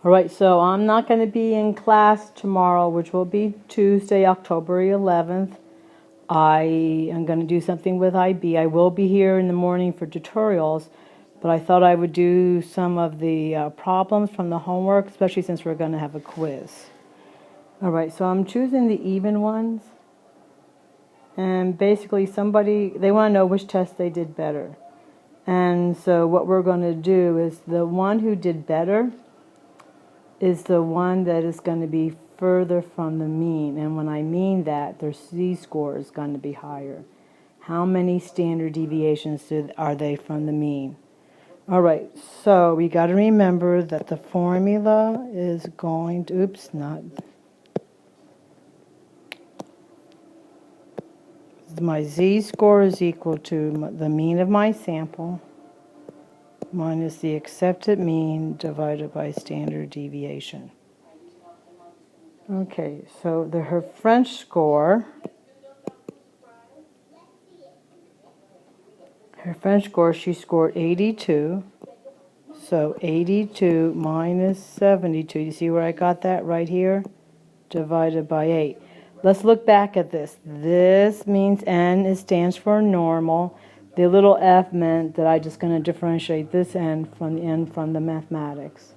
All right, so I'm not going to be in class tomorrow, which will be Tuesday, October 11th. I am going to do something with IB. I will be here in the morning for tutorials, but I thought I would do some of the problems from the homework, especially since we're going to have a quiz. All right, so I'm choosing the even ones. And basically they want to know which test they did better. And so what we're going to do is the one who did better is the one that is going to be further from the mean. And when I mean that, their z-score is going to be higher. How many standard deviations are they from the mean? All right, so we got to remember that the formula is going to, my z-score is equal to the mean of my sample minus the accepted mean divided by standard deviation. Okay, so her French score, she scored 82. So 82 minus 72, you see where I got that right here? Divided by 8. Let's look back at this. This means N stands for normal. The little f meant that I'm just going to differentiate this n from the mathematics.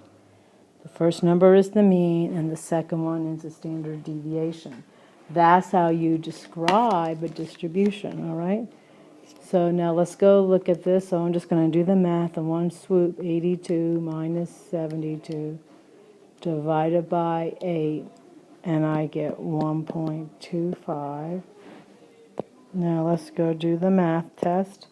The first number is the mean, and the second one is the standard deviation. That's how you describe a distribution, all right? So now let's go look at this. So I'm just going to do the math in one swoop. 82 minus 72 divided by 8, and I get 1.25. Now let's go do the math test.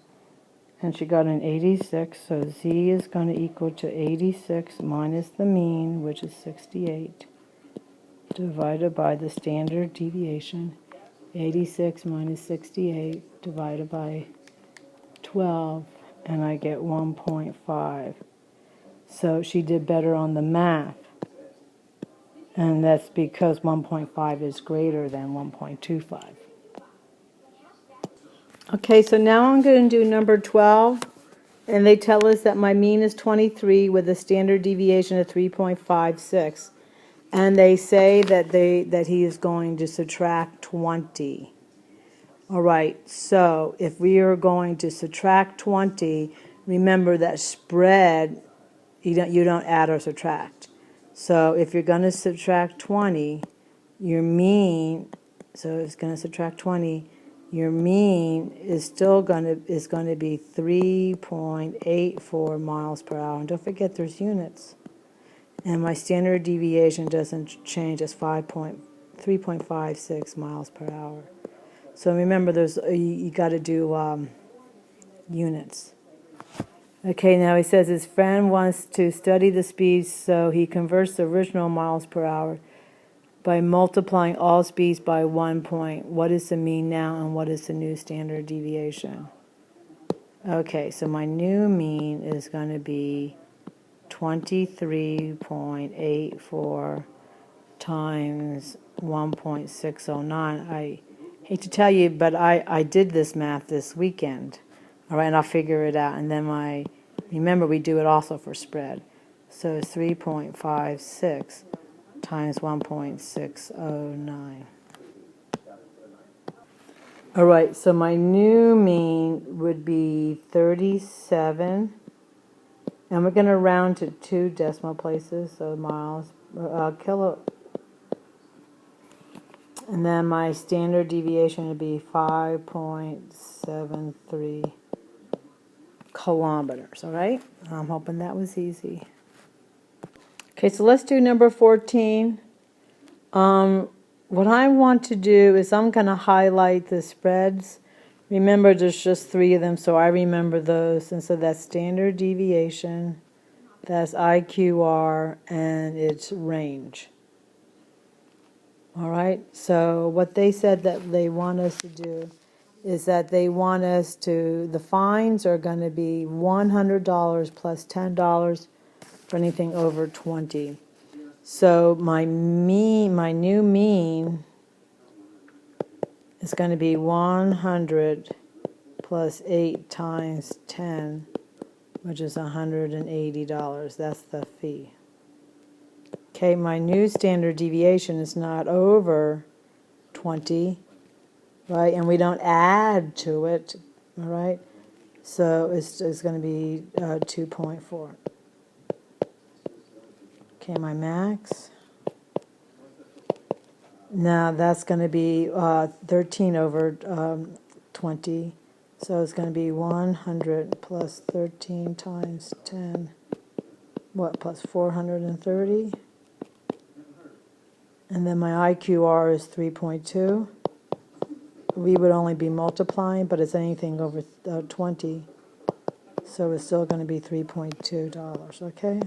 And she got an 86, so z is going to equal to 86 minus the mean, which is 68, divided by the standard deviation. 86 minus 68 divided by 12, and I get 1.5. So she did better on the math, and that's because 1.5 is greater than 1.25. Okay, so now I'm going to do number 12, and they tell us that my mean is 23 with a standard deviation of 3.56, and they say that he is going to subtract 20. All right, so if we are going to subtract 20, remember that spread, you don't add or subtract. So if you're going to subtract 20, your mean, so it's going to subtract 20, your mean is still going to be 3.84 miles per hour. And don't forget there's units. And my standard deviation doesn't change, it's 3.56 miles per hour. So remember, you got to do units. Okay, now he says his friend wants to study the speeds, so he converts the original miles per hour by multiplying all speeds by 1 point. What is the mean now, and what is the new standard deviation? Okay, so my new mean is going to be 23.84 times 1.609. I hate to tell you, but I did this math this weekend. All right, and I'll figure it out. And then remember, we do it also for spread. So it's 3.56 times 1.609. All right, so my new mean would be 37. And we're going to round to 2 decimal places, so miles, kilo. And then my standard deviation would be 5.73 kilometers, all right? I'm hoping that was easy. Okay, so let's do number 14. What I want to do is I'm going to highlight the spreads. Remember, there's just 3 of them, so I remember those. And so that's standard deviation, that's IQR, and it's range. All right, so what they said that they want us to do is that they want us to, the fines are going to be $100 plus $10 for anything over 20. So my new mean is going to be 100 plus 8 times 10, which is $180. That's the fee. Okay, my new standard deviation is not over 20, right? And we don't add to it, all right? So it's going to be 2.4. Okay, my max. Now that's going to be 13 over 20. So it's going to be 100 plus 13 times 10. What, plus 430? And then my IQR is 3.2. We would only be multiplying, but it's anything over 20. So it's still going to be $3.2, okay?